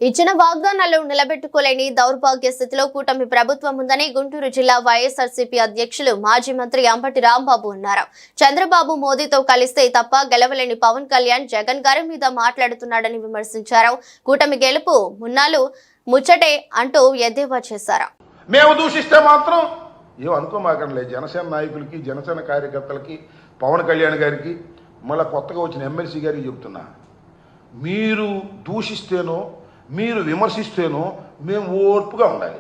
ఇచ్చిన వాగ్దానాలు నిలబెట్టుకోలేని దౌర్భాగ్య స్థితిలో కూటమి ప్రభుత్వం ఉందని గుంటూరు జిల్లా వైఎస్ఆర్సీపీ అధ్యక్షులు మాజీ మంత్రి అంబటి రాంబాబు అన్నారు. చంద్రబాబు మోదీతో కలిస్తే తప్ప గెలవలేని పవన్ కళ్యాణ్ జగన్ గారి మీద మాట్లాడుతున్నాడని విమర్శించారు. కూటమి గెలుపు మున్నాలు ముచ్చటే అంటూ ఎద్దేవా చేశారు. మేము దూషిస్తే మాత్రం ఏం అనుకోమాకండి. జనసేన నాయకులకి, జనసేన కార్యకర్తలకి, పవన్ కళ్యాణ్ గారికి, మళ్ళీ కొత్తగా వచ్చిన ఎమ్మెల్సీ గారికి చెప్తున్నా, మీరు దూషిస్తేనో మీరు విమర్శిస్తేనో మేము ఓర్పుగా ఉండాలి.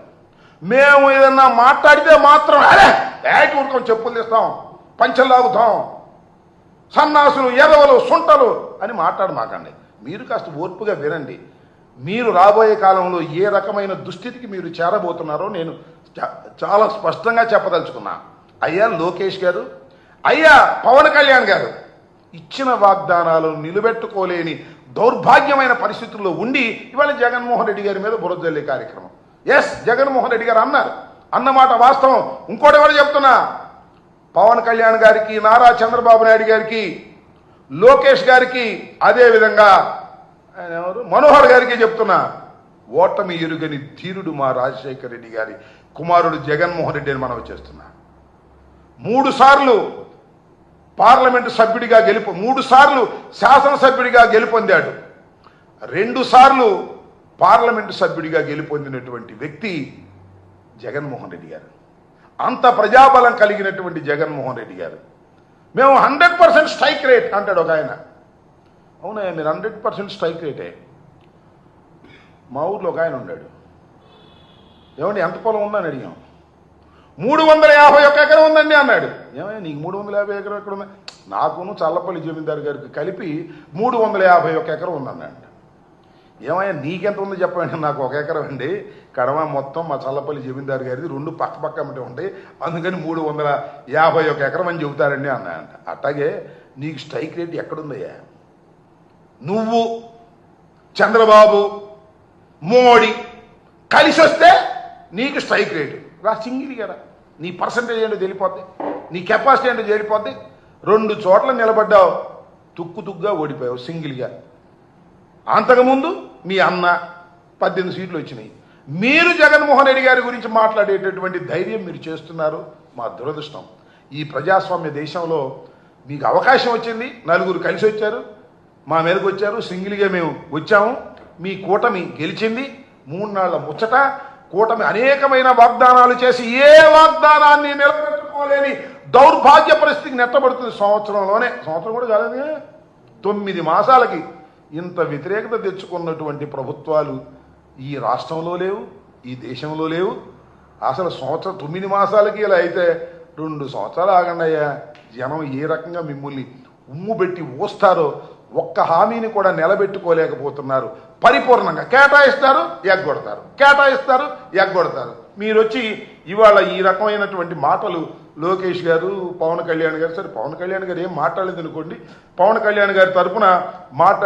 మేము ఏదన్నా మాట్లాడితే మాత్రం అరే బ్యాట్ ఊరుకొని చెప్పులు తీస్తాం, పంచలు లాగుతాం, సన్నాసులు, ఎదవలు, సుంటలు అని మాట్లాడమాకండి. మీరు కాస్త ఓర్పుగా వినండి. మీరు రాబోయే కాలంలో ఏ రకమైన దుస్థితికి మీరు చేరబోతున్నారో నేను చాలా స్పష్టంగా చెప్పదలుచుకున్నా. అయ్యా లోకేష్ గారు, అయ్యా పవన్ కళ్యాణ్ గారు, ఇచ్చిన వాగ్దానాలను నిలబెట్టుకోలేని దౌర్భాగ్యమైన పరిస్థితుల్లో ఉండి ఇవాళ జగన్మోహన్ రెడ్డి గారి మీద బురద జల్లే కార్యక్రమం. ఎస్, జగన్మోహన్ రెడ్డి గారు అన్నారు, అన్నమాట వాస్తవం. ఇంకోటి ఎవరు చెప్తున్నా, పవన్ కళ్యాణ్ గారికి, నారా చంద్రబాబు నాయుడు గారికి, లోకేష్ గారికి, అదేవిధంగా ఎవరు మనోహర్ గారికి చెప్తున్నా, ఓటమి ఎరుగని ధీరుడు మా రాజశేఖర రెడ్డి గారి కుమారుడు జగన్మోహన్ రెడ్డి అని మనం చేస్తున్నా. 3 సార్లు పార్లమెంటు సభ్యుడిగా 3 సార్లు శాసనసభ్యుడిగా గెలుపొందాడు. 2 సార్లు పార్లమెంటు సభ్యుడిగా గెలుపొందినటువంటి వ్యక్తి జగన్మోహన్ రెడ్డి గారు. అంత ప్రజాబలం కలిగినటువంటి జగన్మోహన్ రెడ్డి గారు, మేము 100% స్ట్రైక్ రేట్ అంటాడు ఒక ఆయన. అవునా, మీరు 100% స్ట్రైక్ రేటే. మా ఊర్లో ఒక ఆయన ఉన్నాడు, ఏమండి ఎంత పొలం ఉందని అడిగాం. 351 ఎకరం ఉందండి అన్నాడు. ఏమయ్యా నీకు 350 ఎకరం ఎక్కడ ఉంది? నాకును చల్లపల్లి జమీందారు గారికి కలిపి 351 ఎకరం ఉందన్నాడు. ఏమయ్యా నీకెంత ఉంది చెప్పండి. నాకు 1 ఎకరం అండి, కడమ మొత్తం మా చల్లపల్లి జమీందారు గారిది 2 పక్క అమ్మటే ఉంటాయి, అందుకని 351 ఎకరం అని చెబుతారండి అన్నాడంట. అట్లాగే నీకు స్ట్రైక్ రేట్ ఎక్కడుందయ్యా? నువ్వు, చంద్రబాబు, మోడీ కలిసి వస్తే నీకు స్ట్రైక్ రేటు రా, సింగిల్ కదా. నీ పర్సంటేజ్ ఏంటో తెలిపోద్ది, నీ కెపాసిటీ ఏంటో తెలిపోద్ది. 2 చోట్ల నిలబడ్డావు, తుక్కుగా ఓడిపోయావు సింగిల్గా. అంతకుముందు మీ అన్న 18 సీట్లు వచ్చినాయి. మీరు జగన్మోహన్ రెడ్డి గారి గురించి మాట్లాడేటటువంటి ధైర్యం మీరు చేస్తున్నారు. మా దురదృష్టం. ఈ ప్రజాస్వామ్య దేశంలో మీకు అవకాశం వచ్చింది, 4 కలిసి వచ్చారు, మా మీదకి వచ్చారు, సింగిల్గా మేము వచ్చాము. మీ కూటమి గెలిచింది. 3 నాళ్ల ముచ్చట. కూటమి అనేకమైన వాగ్దానాలు చేసి ఏ వాగ్దానాన్ని నిలబెట్టుకోలేని దౌర్భాగ్య పరిస్థితికి నెట్టబడుతుంది. సంవత్సరం కూడా కాలేదు, 9 మాసాలకి ఇంత వ్యతిరేకత తెచ్చుకున్నటువంటి ప్రభుత్వాలు ఈ రాష్ట్రంలో లేవు, ఈ దేశంలో లేవు. అసలు 9 మాసాలకి ఇలా అయితే 2 సంవత్సరాలు ఆగండి అయ్యా. జనం ఏ రకంగా మిమ్మల్ని ఉమ్ము పెట్టి ఊస్తారో, ఒక్క హామీని కూడా నిలబెట్టుకోలేకపోతున్నారు. పరిపూర్ణంగా కేటాయిస్తారు, ఎగ్గొడతారు, కేటాయిస్తారు, ఎగ్గొడతారు. మీరు వచ్చి ఇవాళ ఈ రకమైనటువంటి మాటలు లోకేష్ గారు, పవన్ కళ్యాణ్ గారు, సరే పవన్ కళ్యాణ్ గారు ఏం మాట్లాడలేదు అనుకోండి, పవన్ కళ్యాణ్ గారి తరఫున మాట్లాడి